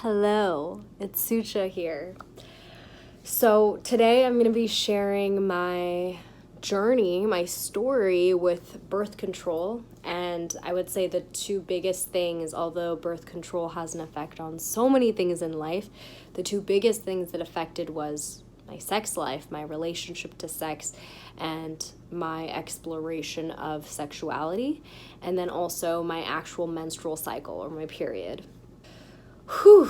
Hello, it's Sucha here. So today I'm going to be sharing my journey, my story with birth control. And I would say the two biggest things, although birth control has an effect on so many things in life, the two biggest things that affected was my sex life, my relationship to sex, and my exploration of sexuality, and then also my actual menstrual cycle or my period. Whew.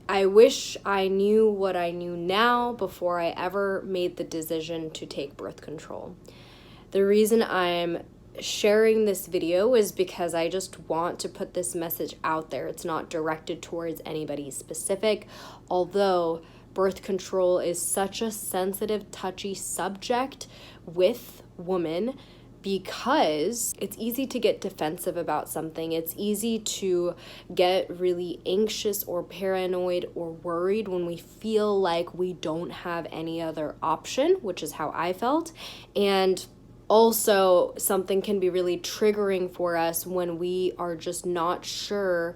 I wish I knew what I knew now before I ever made the decision to take birth control. The reason I'm sharing this video is because I just want to put this message out there. It's not directed towards anybody specific, although birth control is such a sensitive, touchy subject with women, because it's easy to get defensive about something. It's easy to get really anxious or paranoid or worried when we feel like we don't have any other option, which is how I felt. And also, something can be really triggering for us when we are just not sure.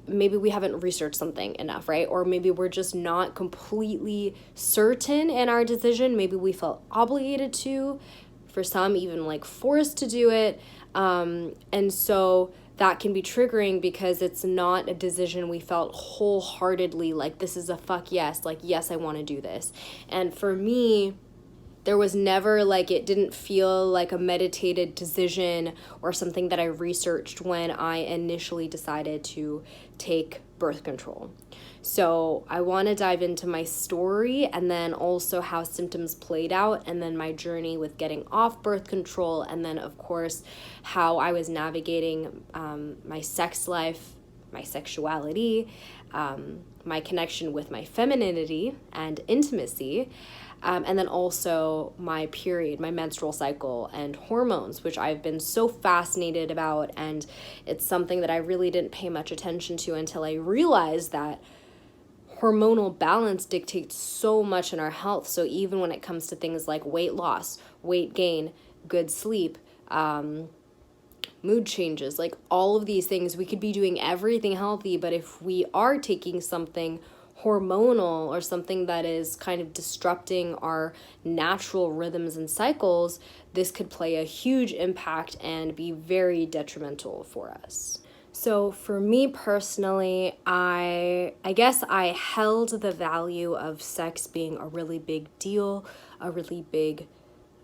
Maybe we haven't researched something enough, right? Or maybe we're just not completely certain in our decision. Maybe we felt obligated to, for some even like forced to do it. And so that can be triggering because it's not a decision we felt wholeheartedly like, this is a fuck yes, like, yes, I want to do this. And for me, there was never like, it didn't feel like a meditated decision or something that I researched when I initially decided to take birth control. So I want to dive into my story and then also how symptoms played out, and then my journey with getting off birth control, and then of course how I was navigating my sex life, my sexuality, my connection with my femininity and intimacy, and then also my period, my menstrual cycle and hormones, which I've been so fascinated about. And it's something that I really didn't pay much attention to until I realized that hormonal balance dictates so much in our health. So even when it comes to things like weight loss, weight gain, good sleep, mood changes, like all of these things, we could be doing everything healthy, but if we are taking something hormonal or something that is kind of disrupting our natural rhythms and cycles, this could play a huge impact and be very detrimental for us. So for me personally, I guess I held the value of sex being a really big deal, a really big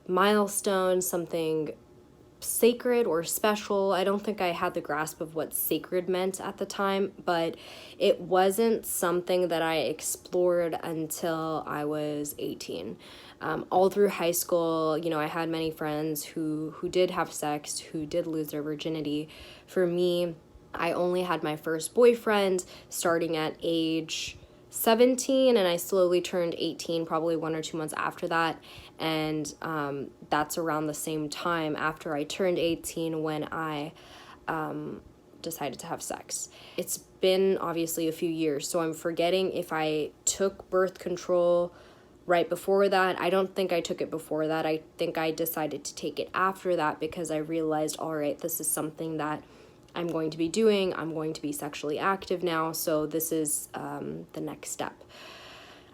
milestone, something sacred or special. I don't think I had the grasp of what sacred meant at the time, but it wasn't something that I explored until I was 18. All through high school, I had many friends who did have sex, who did lose their virginity. For me, I only had my first boyfriend starting at age 17, and I slowly turned 18 probably 1 or 2 months after that. And that's around the same time after I turned 18 when I decided to have sex. It's been obviously a few years, so I'm forgetting if I took birth control right before that. I don't think I took it before that. I think I decided to take it after that because I realized, all right, this is something that I'm going to be doing. I'm going to be sexually active now, so this is the next step.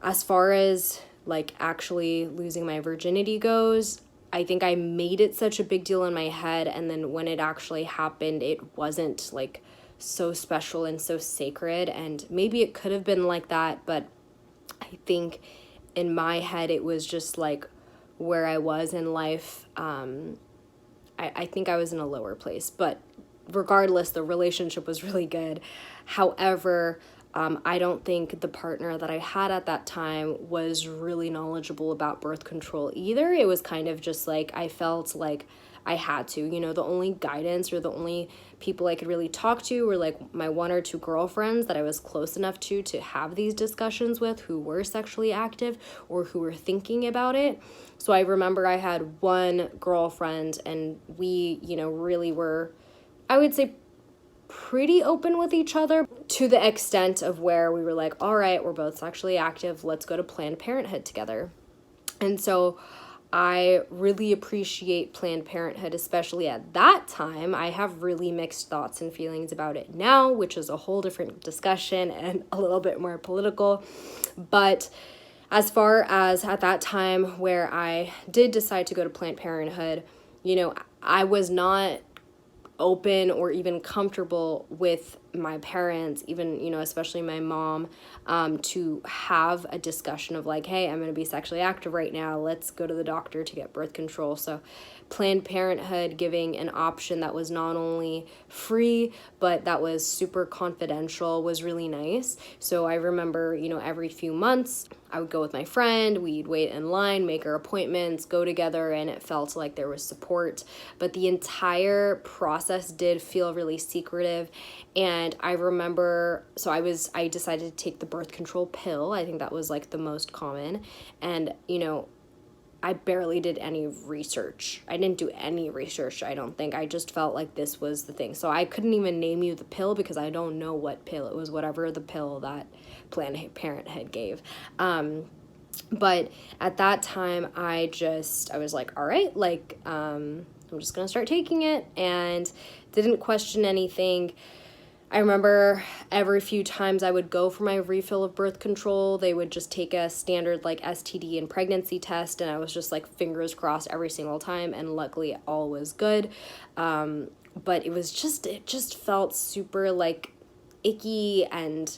As far as like actually losing my virginity goes, I think I made it such a big deal in my head, and then when it actually happened, it wasn't like so special and so sacred, and maybe it could have been like that, but I think in my head it was just like where I was in life. I think I was in a lower place, but regardless, the relationship was really good. However, I don't think the partner that I had at that time was really knowledgeable about birth control either. It was kind of just like I felt like I had to, the only guidance or the only people I could really talk to were like my 1 or 2 girlfriends that I was close enough to have these discussions with, who were sexually active or who were thinking about it. So I remember I had one girlfriend, and we, really were, I would say, pretty open with each other, to the extent of where we were like, all right, we're both sexually active, let's go to Planned Parenthood together. And so I really appreciate Planned Parenthood, especially at that time. I have really mixed thoughts and feelings about it now, which is a whole different discussion and a little bit more political. But as far as at that time where I did decide to go to Planned Parenthood, I was not open or even comfortable with my parents, even, especially my mom, to have a discussion of like, hey, I'm going to be sexually active right now. Let's go to the doctor to get birth control. So Planned Parenthood giving an option that was not only free, but that was super confidential was really nice. So I remember, every few months I would go with my friend, we'd wait in line, make our appointments, go together, and it felt like there was support. But the entire process did feel really secretive. And I remember, so I decided to take the birth control pill. I think that was like the most common. And, I barely did any research. I didn't do any research, I don't think. I just felt like this was the thing. So I couldn't even name you the pill because I don't know what pill. It was whatever the pill that Planned Parenthood gave. But at that time, I was like, all right, I'm just going to start taking it, and didn't question anything. I remember every few times I would go for my refill of birth control, they would just take a standard STD and pregnancy test, and I was just fingers crossed every single time, and luckily all was good. But it just felt super icky, and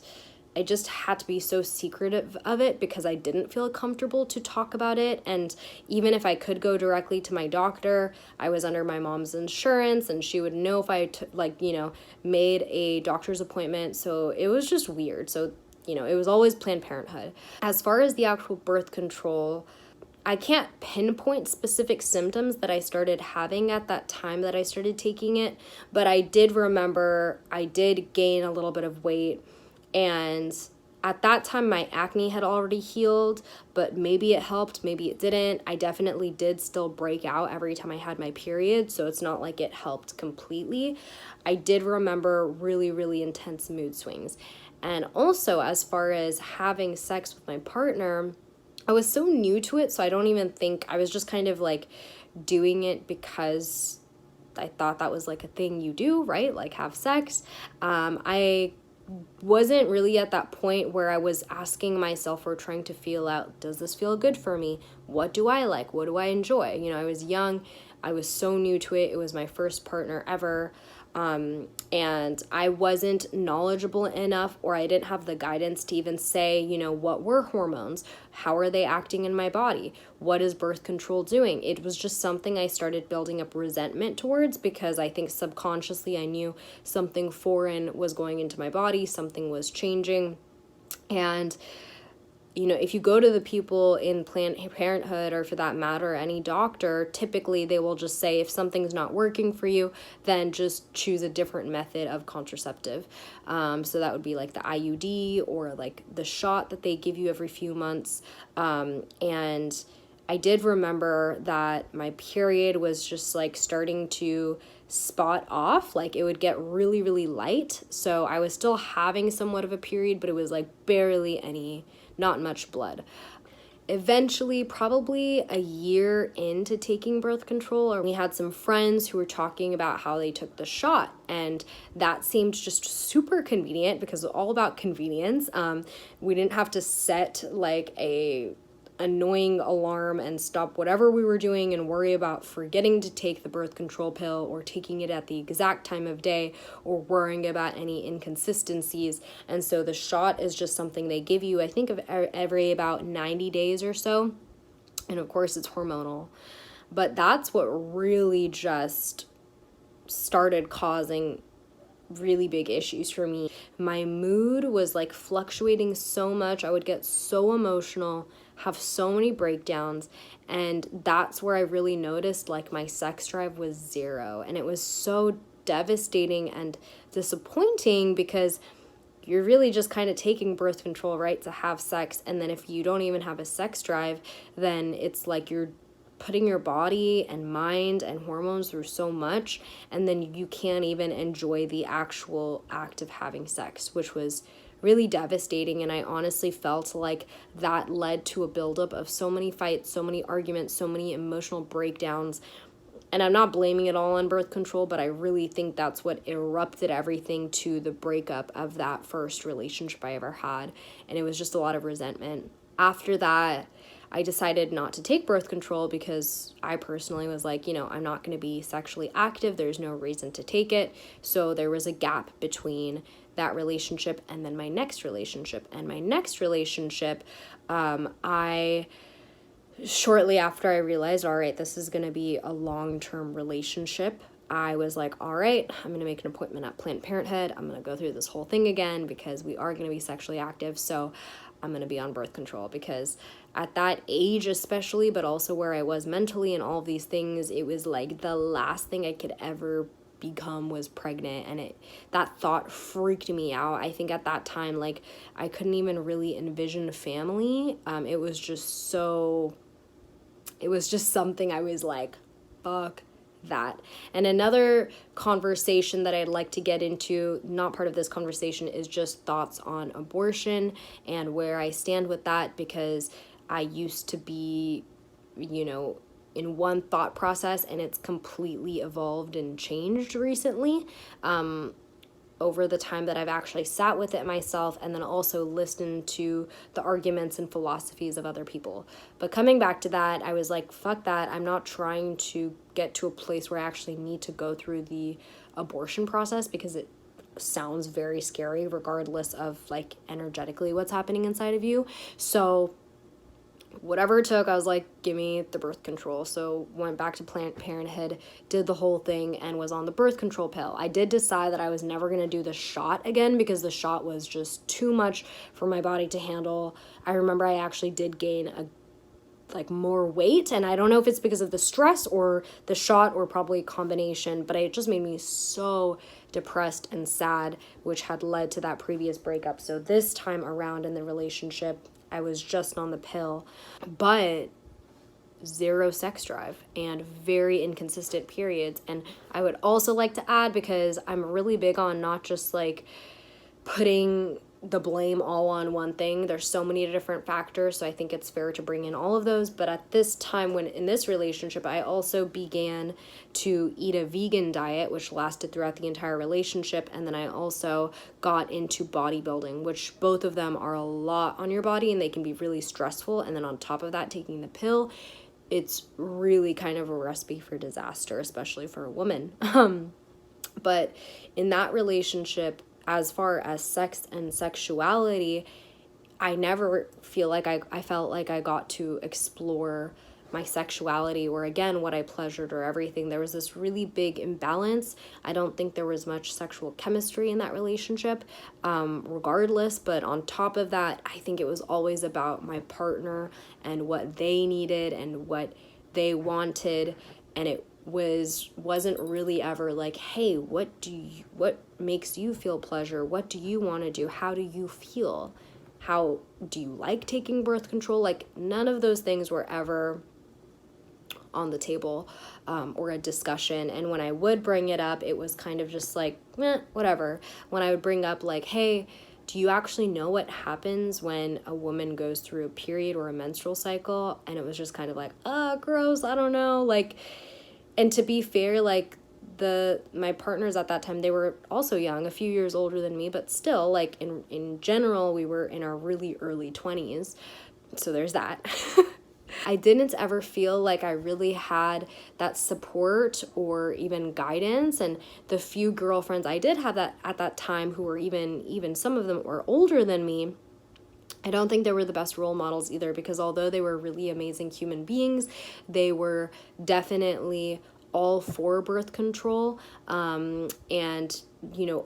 I just had to be so secretive of it because I didn't feel comfortable to talk about it. And even if I could go directly to my doctor, I was under my mom's insurance and she would know if I made a doctor's appointment. So it was just weird. So, it was always Planned Parenthood. As far as the actual birth control, I can't pinpoint specific symptoms that I started having at that time that I started taking it, but I did remember I did gain a little bit of weight. And at that time, my acne had already healed, but maybe it helped, maybe it didn't. I definitely did still break out every time I had my period, so it's not like it helped completely. I did remember really, really intense mood swings. And also, as far as having sex with my partner, I was so new to it, so I don't even think, I was just kind of doing it because I thought that was a thing you do, right? Have sex. I wasn't really at that point where I was asking myself or trying to feel out, does this feel good for me? What do I like? What do I enjoy? I was young. I was so new to it. It was my first partner ever. And I wasn't knowledgeable enough, or I didn't have the guidance to even say, what were hormones? How are they acting in my body? What is birth control doing? It was just something I started building up resentment towards because I think subconsciously I knew something foreign was going into my body, something was changing. And if you go to the people in Planned Parenthood, or for that matter, any doctor, typically they will just say, if something's not working for you, then just choose a different method of contraceptive. So that would be the IUD or the shot that they give you every few months. And I did remember that my period was just starting to spot off. It would get really, really light. So I was still having somewhat of a period, but it was barely any, not much blood. Eventually, probably a year into taking birth control, we had some friends who were talking about how they took the shot, and that seemed just super convenient because it was all about convenience. We didn't have to set a annoying alarm and stop whatever we were doing and worry about forgetting to take the birth control pill or taking it at the exact time of day or worrying about any inconsistencies. And so the shot is just something they give you, I think, of every about 90 days or so. And of course it's hormonal. But that's what really just started causing really big issues for me. My mood was fluctuating so much. I would get so emotional, have so many breakdowns, and that's where I really noticed my sex drive was zero. And it was so devastating and disappointing because you're really just kind of taking birth control, right, to have sex, and then if you don't even have a sex drive, then it's you're putting your body and mind and hormones through so much, and then you can't even enjoy the actual act of having sex, which was really devastating. And I honestly felt like that led to a buildup of so many fights, so many arguments, so many emotional breakdowns. And I'm not blaming it all on birth control, but I really think that's what erupted everything to the breakup of that first relationship I ever had. And it was just a lot of resentment. After that, I decided not to take birth control because I personally was like, I'm not going to be sexually active. There's no reason to take it. So there was a gap between that relationship and then my next relationship. And my next relationship, shortly after I realized, all right, this is going to be a long-term relationship, I was like, all right, I'm going to make an appointment at Planned Parenthood. I'm going to go through this whole thing again because we are going to be sexually active. So I'm going to be on birth control because at that age especially, but also where I was mentally and all of these things, it was like the last thing I could ever become was pregnant, and that thought freaked me out. I think at that time, like, I couldn't even really envision a family. It was just something I was like, fuck that. And another conversation that I'd like to get into, not part of this conversation, is just thoughts on abortion and where I stand with that, because I used to be, in one thought process, and it's completely evolved and changed recently over the time that I've actually sat with it myself, and then also listened to the arguments and philosophies of other people. But coming back to that, I was like, fuck that. I'm not trying to get to a place where I actually need to go through the abortion process, because it sounds very scary regardless of like energetically what's happening inside of you. So whatever it took, I was like, give me the birth control. So went back to Planned Parenthood, did the whole thing, and was on the birth control pill. I did decide that I was never going to do the shot again because the shot was just too much for my body to handle. I remember I actually did gain more weight, and I don't know if it's because of the stress or the shot or probably a combination, but it just made me so depressed and sad, which had led to that previous breakup. So this time around in the relationship, I was just on the pill, but zero sex drive and very inconsistent periods. And I would also like to add, because I'm really big on not just like putting the blame all on one thing. There's so many different factors, so I think it's fair to bring in all of those. But at this time, when in this relationship, I also began to eat a vegan diet, which lasted throughout the entire relationship. And then I also got into bodybuilding, which both of them are a lot on your body and they can be really stressful. And then on top of that, taking the pill, it's really kind of a recipe for disaster, especially for a woman. But in that relationship, as far as sex and sexuality, I never feel like I felt like I got to explore my sexuality, or again, what I pleasured or everything. There was this really big imbalance. I don't think there was much sexual chemistry in that relationship, regardless. But on top of that, I think it was always about my partner and what they needed and what they wanted. And it wasn't really ever like, hey, what makes you feel pleasure? What do you want to do? How do you feel? How do you like taking birth control? Like, none of those things were ever on the table or a discussion. And when I would bring it up, it was kind of just like, whatever. When I would bring up like, hey, do you actually know what happens when a woman goes through a period or a menstrual cycle? And it was just kind of like, gross, I don't know. Like, and to be fair, like, my partners at that time, they were also young, a few years older than me, but still, like, in general, we were in our really early 20s. So there's that. I didn't ever feel like I really had that support or even guidance. And the few girlfriends I did have that at that time, who were even some of them were older than me, I don't think they were the best role models either, because although they were really amazing human beings, they were definitely all for birth control, and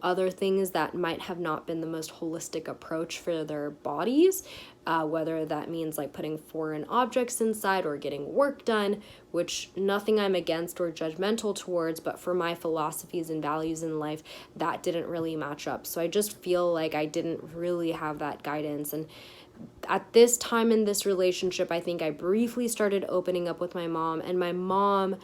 other things that might have not been the most holistic approach for their bodies, whether that means like putting foreign objects inside or getting work done, which nothing I'm against or judgmental towards, but for my philosophies and values in life, that didn't really match up. So I just feel like I didn't really have that guidance. And at this time in this relationship, I think I briefly started opening up with my mom, and my mom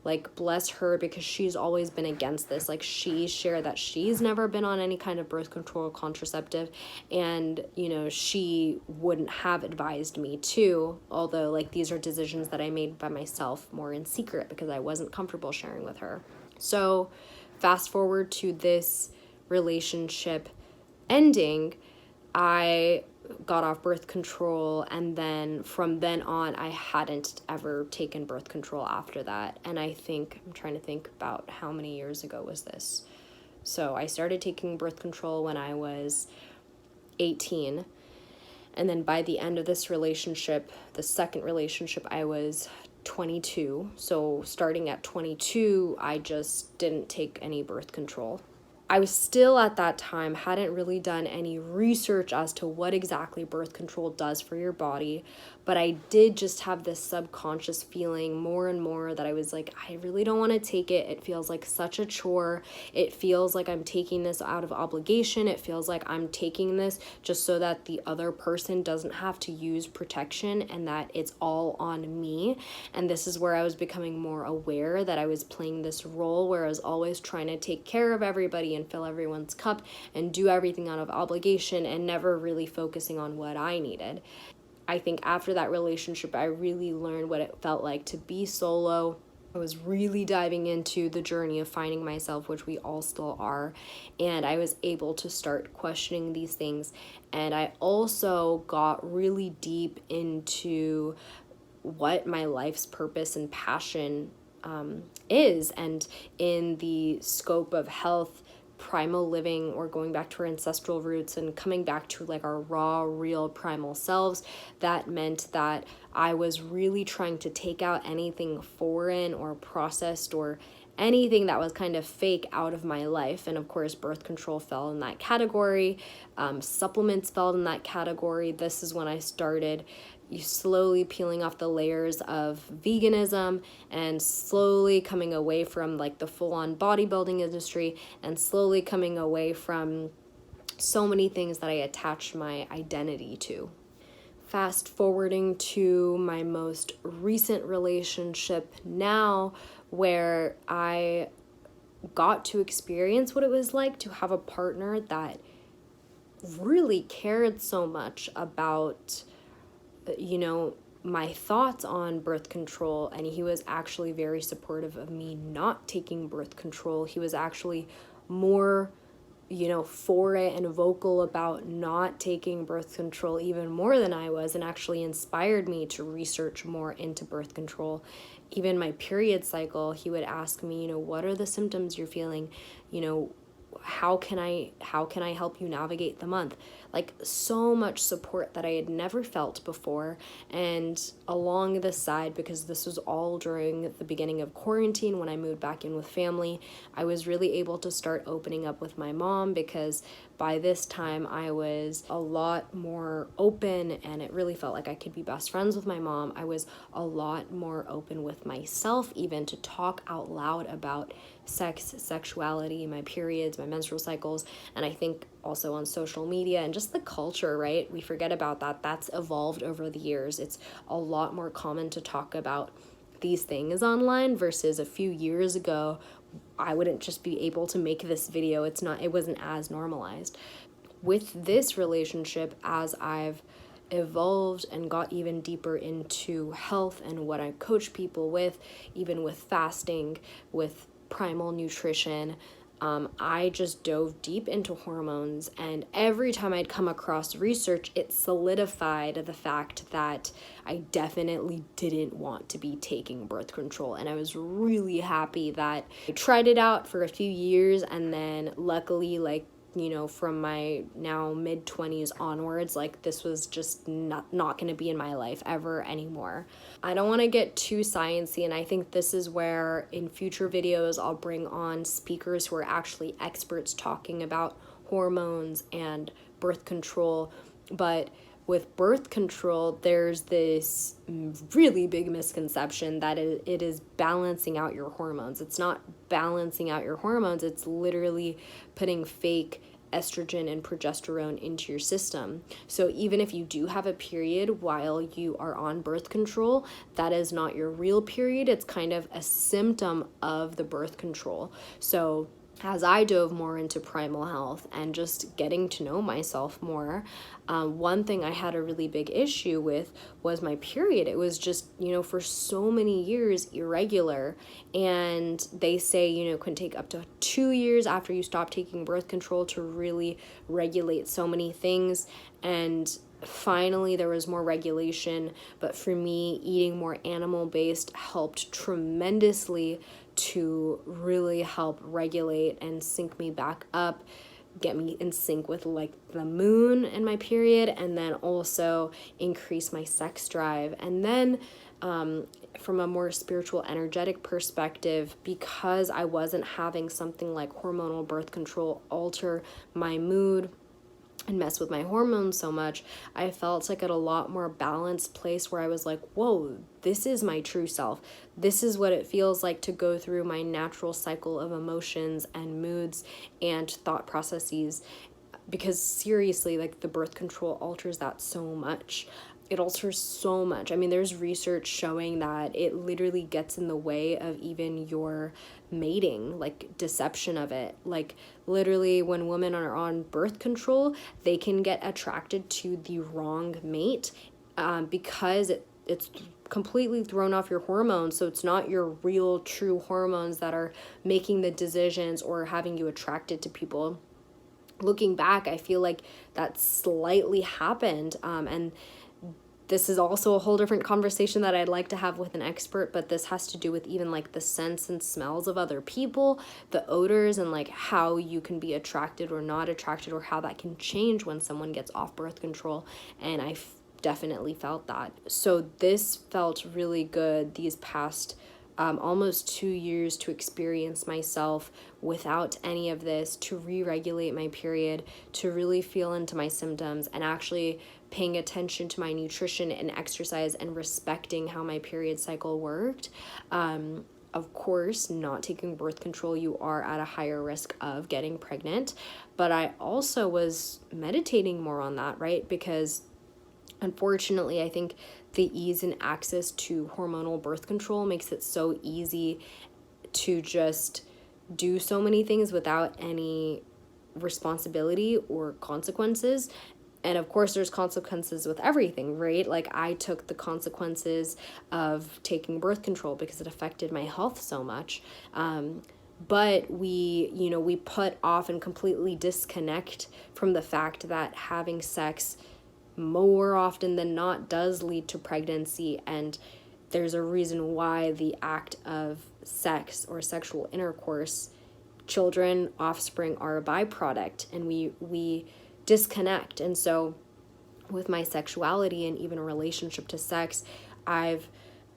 like, bless her, because she's always been against this. Like, she shared that she's never been on any kind of birth control or contraceptive, and, you know, she wouldn't have advised me to, although, like, these are decisions that I made by myself, more in secret, because I wasn't comfortable sharing with her. So fast forward to this relationship ending, I got off birth control, and then from then on I hadn't ever taken birth control after that. And I'm trying to think about how many years ago was this. So I started taking birth control when I was 18, and then by the end of this relationship, the second relationship, I was 22. So starting at 22, I just didn't take any birth control. I was still at that time, hadn't really done any research as to what exactly birth control does for your body, but I did just have this subconscious feeling more and more that I was like, I really don't want to take it. It feels like such a chore. It feels like I'm taking this out of obligation. It feels like I'm taking this just so that the other person doesn't have to use protection, and that it's all on me. And this is where I was becoming more aware that I was playing this role where I was always trying to take care of everybody and fill everyone's cup and do everything out of obligation, and never really focusing on what I needed. I think after that relationship, I really learned what it felt like to be solo. I was really diving into the journey of finding myself, which we all still are, and I was able to start questioning these things. And I also got really deep into what my life's purpose and passion is, and in the scope of health, primal living, or going back to our ancestral roots and coming back to like our raw, real primal selves. That meant that I was really trying to take out anything foreign or processed or anything that was kind of fake out of my life. And of course, birth control fell in that category. Supplements fell in that category. This is when I started slowly peeling off the layers of veganism and slowly coming away from like the full-on bodybuilding industry, and slowly coming away from so many things that I attached my identity to. Fast forwarding to my most recent relationship now, where I got to experience what it was like to have a partner that really cared so much about, you know, my thoughts on birth control. And he was actually very supportive of me not taking birth control. He was actually more, you know, for it and vocal about not taking birth control even more than I was, and actually inspired me to research more into birth control. Even my period cycle, he would ask me, you know, what are the symptoms you're feeling? You know, how can I help you navigate the month? Like, so much support that I had never felt before. And along the side, because this was all during the beginning of quarantine when I moved back in with family, I was really able to start opening up with my mom, because by this time I was a lot more open, and it really felt like I could be best friends with my mom. I was a lot more open with myself, even to talk out loud about sex, sexuality, my periods, my menstrual cycles. And I think also on social media and just the culture, right? We forget about that. That's evolved over the years. It's a lot more common to talk about these things online, versus a few years ago, I wouldn't just be able to make this video. It wasn't as normalized. With this relationship, as I've evolved and got even deeper into health and what I coach people with, even with fasting, with primal nutrition, I just dove deep into hormones, and every time I'd come across research, it solidified the fact that I definitely didn't want to be taking birth control. And I was really happy that I tried it out for a few years, and then luckily, like, you know, from my now mid-20s onwards, like, this was just not going to be in my life ever anymore. I don't want to get too sciencey, and I think this is where in future videos I'll bring on speakers who are actually experts talking about hormones and birth control. But with birth control, there's this really big misconception that it is balancing out your hormones. It's not balancing out your hormones. It's literally putting fake estrogen and progesterone into your system. So even if you do have a period while you are on birth control, that is not your real period. It's kind of a symptom of the birth control. So as I dove more into primal health and just getting to know myself more, one thing I had a really big issue with was my period. It was just, for so many years irregular. And they say, it can take up to 2 years after you stop taking birth control to really regulate so many things. And finally there was more regulation, but for me, eating more animal-based helped tremendously to really help regulate and sync me back up, get me in sync with like the moon and my period, and then also increase my sex drive. And then from a more spiritual, energetic perspective, because I wasn't having something like hormonal birth control alter my mood and mess with my hormones so much, I felt like at a lot more balanced place where I was like, whoa, this is my true self. This is what it feels like to go through my natural cycle of emotions and moods and thought processes. Because seriously, like the birth control alters that so much. It alters so much. I mean, there's research showing that it literally gets in the way of even your mating, like deception of it. Like literally when women are on birth control, they can get attracted to the wrong mate because it's completely thrown off your hormones. So it's not your real true hormones that are making the decisions or having you attracted to people. Looking back, I feel like that slightly happened. And this is also a whole different conversation that I'd like to have with an expert, but this has to do with even like the scents and smells of other people, the odors, and like how you can be attracted or not attracted, or how that can change when someone gets off birth control. And I definitely felt that. So this felt really good these past almost 2 years to experience myself without any of this, to re-regulate my period, to really feel into my symptoms, and actually paying attention to my nutrition and exercise and respecting how my period cycle worked. Of course, not taking birth control, you are at a higher risk of getting pregnant. But I also was meditating more on that, right? Because unfortunately, I think the ease and access to hormonal birth control makes it so easy to just do so many things without any responsibility or consequences. And of course, there's consequences with everything, right? Like I took the consequences of taking birth control because it affected my health so much. But we put off and completely disconnect from the fact that having sex more often than not does lead to pregnancy. And there's a reason why the act of sex or sexual intercourse, children, offspring are a byproduct, and we disconnect. And so with my sexuality and even a relationship to sex, I've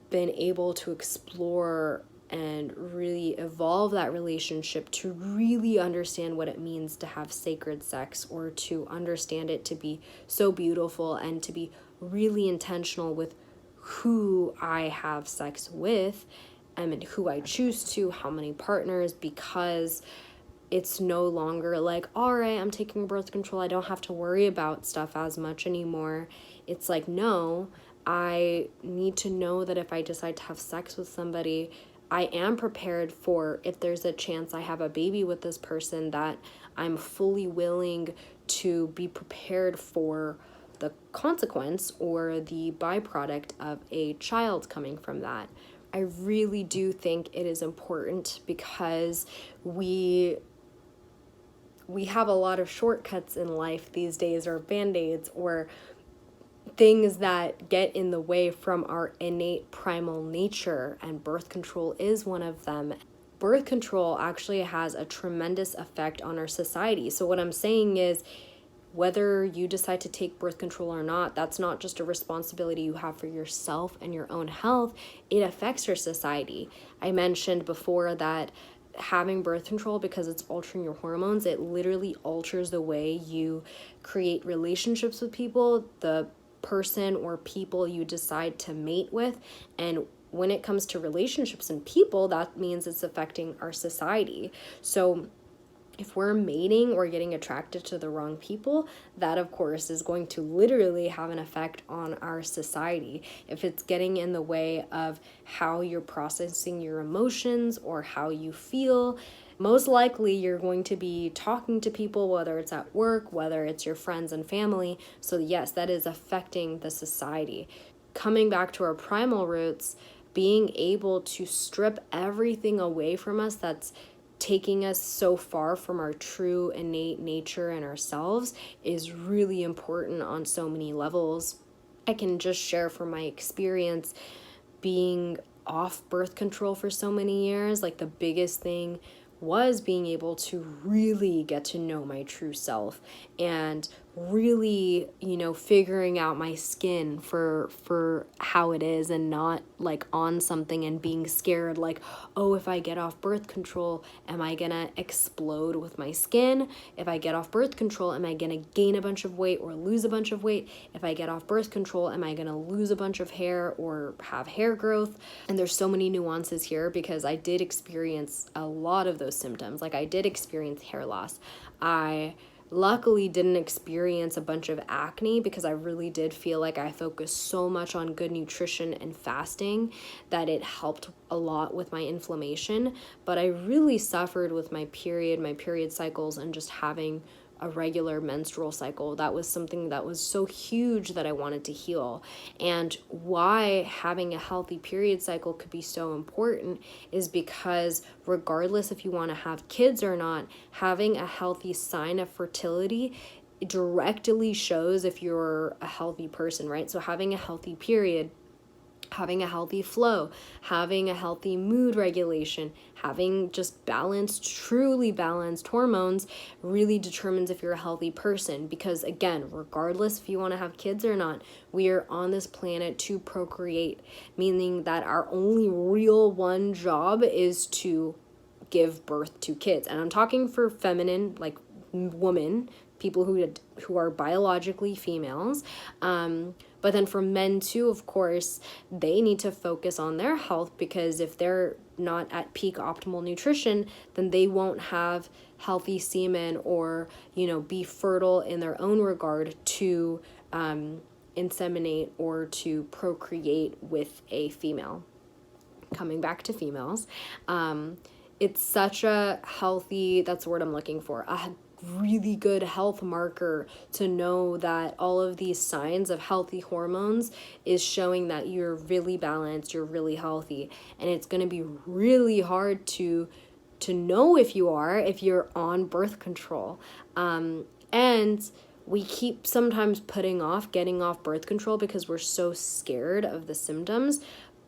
been able to explore and really evolve that relationship to really understand what it means to have sacred sex, or to understand it to be so beautiful and to be really intentional with who I have sex with and who I choose to, how many partners, because it's no longer like, all right, I'm taking birth control, I don't have to worry about stuff as much anymore. It's like, no, I need to know that if I decide to have sex with somebody, I am prepared for, if there's a chance I have a baby with this person, that I'm fully willing to be prepared for the consequence or the byproduct of a child coming from that. I really do think it is important because we have a lot of shortcuts in life these days, or band-aids, or things that get in the way from our innate primal nature, and birth control is one of them. Birth control actually has a tremendous effect on our society. So what I'm saying is, whether you decide to take birth control or not, that's not just a responsibility you have for yourself and your own health. It affects your society. I mentioned before that having birth control, because it's altering your hormones, it literally alters the way you create relationships with people, the person or people you decide to mate with. And when it comes to relationships and people, that means it's affecting our society. So If we're mating or getting attracted to the wrong people, that of course is going to literally have an effect on our society. If it's getting in the way of how you're processing your emotions or how you feel, most likely you're going to be talking to people, whether it's at work, whether it's your friends and family. So yes, that is affecting the society. Coming back to our primal roots, being able to strip everything away from us that's taking us so far from our true innate nature and ourselves is really important on so many levels. I can just share from my experience being off birth control for so many years. Like, the biggest thing was being able to really get to know my true self and really, figuring out my skin for how it is, and not like on something and being scared like, oh, if I get off birth control, am I gonna explode with my skin? If I get off birth control, am I gonna gain a bunch of weight or lose a bunch of weight? If I get off birth control, am I gonna lose a bunch of hair or have hair growth? And there's so many nuances here, because I did experience a lot of those symptoms. Like, I did experience hair loss. I luckily didn't experience a bunch of acne, because I really did feel like I focused so much on good nutrition and fasting that it helped a lot with my inflammation. But I really suffered with my period cycles, and just having a regular menstrual cycle. That was something that was so huge that I wanted to heal. And why having a healthy period cycle could be so important is because regardless if you want to have kids or not, having a healthy sign of fertility directly shows if you're a healthy person, right? So having a healthy period, having a healthy flow, having a healthy mood regulation, having just truly balanced hormones really determines if you're a healthy person. Because again, regardless if you want to have kids or not, we are on this planet to procreate, meaning that our only real one job is to give birth to kids. And I'm talking for feminine, like women, people who are biologically females. But then for men too, of course, they need to focus on their health, because if they're not at peak optimal nutrition, then they won't have healthy semen or, be fertile in their own regard to inseminate or to procreate with a female. Coming back to females, it's such a healthy, that's the word I'm looking for, a really good health marker to know that all of these signs of healthy hormones is showing that you're really balanced, you're really healthy. And it's going to be really hard to know if you're on birth control. And we keep sometimes putting off getting off birth control because we're so scared of the symptoms.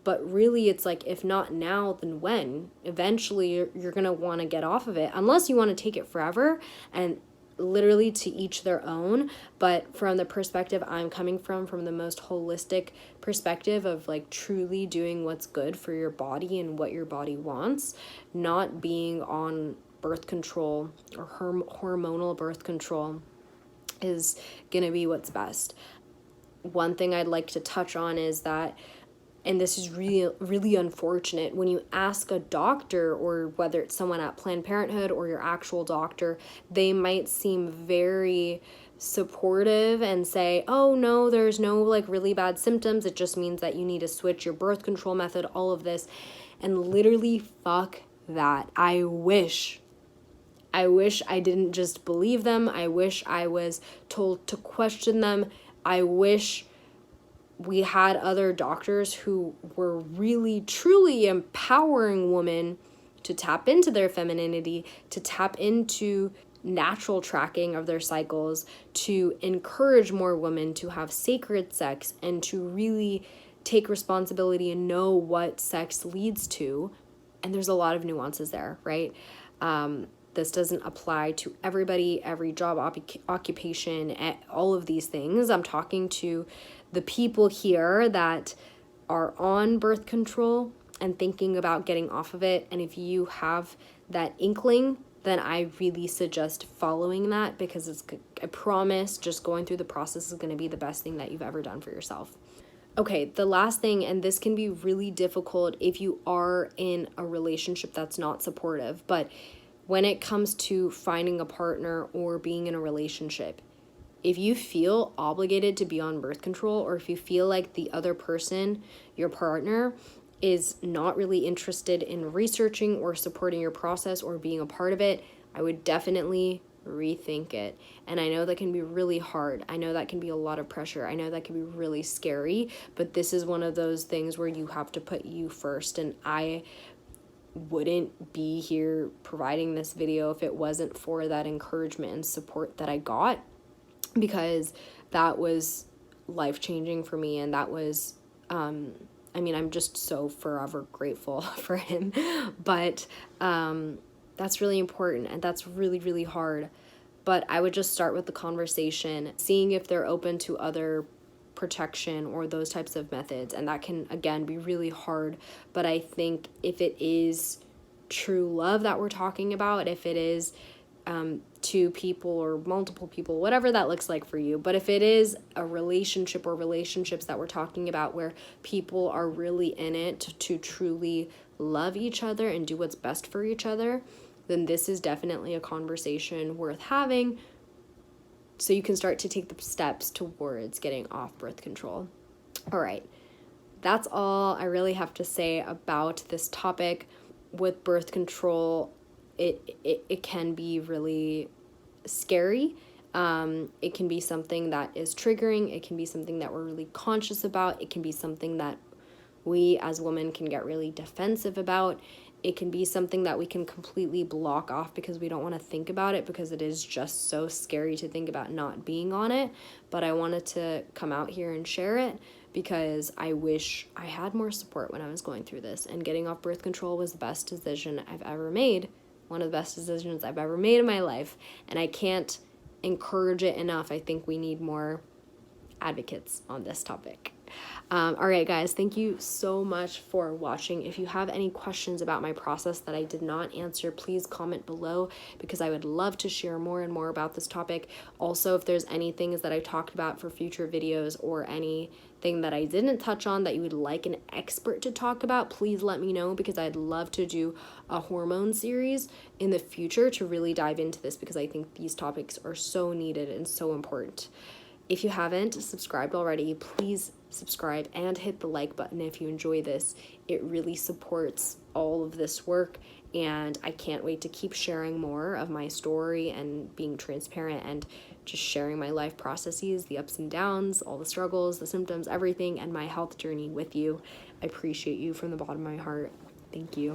But really, it's like, if not now, then when? Eventually, you're going to want to get off of it, unless you want to take it forever, and literally to each their own. But from the perspective I'm coming from the most holistic perspective of like truly doing what's good for your body and what your body wants, not being on birth control or hormonal birth control is going to be what's best. One thing I'd like to touch on is that, and this is really, really unfortunate, when you ask a doctor, or whether it's someone at Planned Parenthood or your actual doctor, they might seem very supportive and say, oh no, there's no like really bad symptoms, it just means that you need to switch your birth control method, all of this. And literally, fuck that. I wish I didn't just believe them. I wish I was told to question them. I wish we had other doctors who were really, truly empowering women to tap into their femininity, to tap into natural tracking of their cycles, to encourage more women to have sacred sex, and to really take responsibility and know what sex leads to. And there's a lot of nuances there, right? This doesn't apply to everybody, every job, occupation, all of these things. I'm talking to the people here that are on birth control and thinking about getting off of it. And if you have that inkling, then I really suggest following that, because I promise just going through the process is going to be the best thing that you've ever done for yourself. Okay, the last thing, and this can be really difficult if you are in a relationship that's not supportive, but when it comes to finding a partner or being in a relationship, if you feel obligated to be on birth control, or if you feel like the other person, your partner, is not really interested in researching or supporting your process or being a part of it, I would definitely rethink it. And I know that can be really hard. I know that can be a lot of pressure. I know that can be really scary, but this is one of those things where you have to put you first. And I wouldn't be here providing this video if it wasn't for that encouragement and support that I got, because that was life-changing for me. And that was, I'm just so forever grateful for him. But that's really important, and that's really, really hard. But I would just start with the conversation, seeing if they're open to other protection or those types of methods. And that can, again, be really hard. But I think if it is true love that we're talking about, if it is two people or multiple people, whatever that looks like for you, but if it is a relationship or relationships that we're talking about where people are really in it to truly love each other and do what's best for each other, then this is definitely a conversation worth having, so you can start to take the steps towards getting off birth control. All right, that's all I really have to say about this topic. With birth control, it can be really scary. It can be something that is triggering. It can be something that we're really conscious about. It can be something that we as women can get really defensive about. It can be something that we can completely block off because we don't want to think about it, because it is just so scary to think about not being on it. But I wanted to come out here and share it because I wish I had more support when I was going through this. And getting off birth control was the best decision I've ever made. One of the best decisions I've ever made in my life. And I can't encourage it enough. I think we need more advocates on this topic. All right, guys, thank you so much for watching. If you have any questions about my process that I did not answer, please comment below, because I would love to share more and more about this topic. Also, if there's any things that I talked about for future videos or anything that I didn't touch on that you would like an expert to talk about, please let me know, because I'd love to do a hormone series in the future to really dive into this, because I think these topics are so needed and so important. If you haven't subscribed already, please subscribe and hit the like button if you enjoy this. It really supports all of this work, and I can't wait to keep sharing more of my story and being transparent and just sharing my life processes, the ups and downs, all the struggles, the symptoms, everything, and my health journey with you. I appreciate you from the bottom of my heart. Thank you.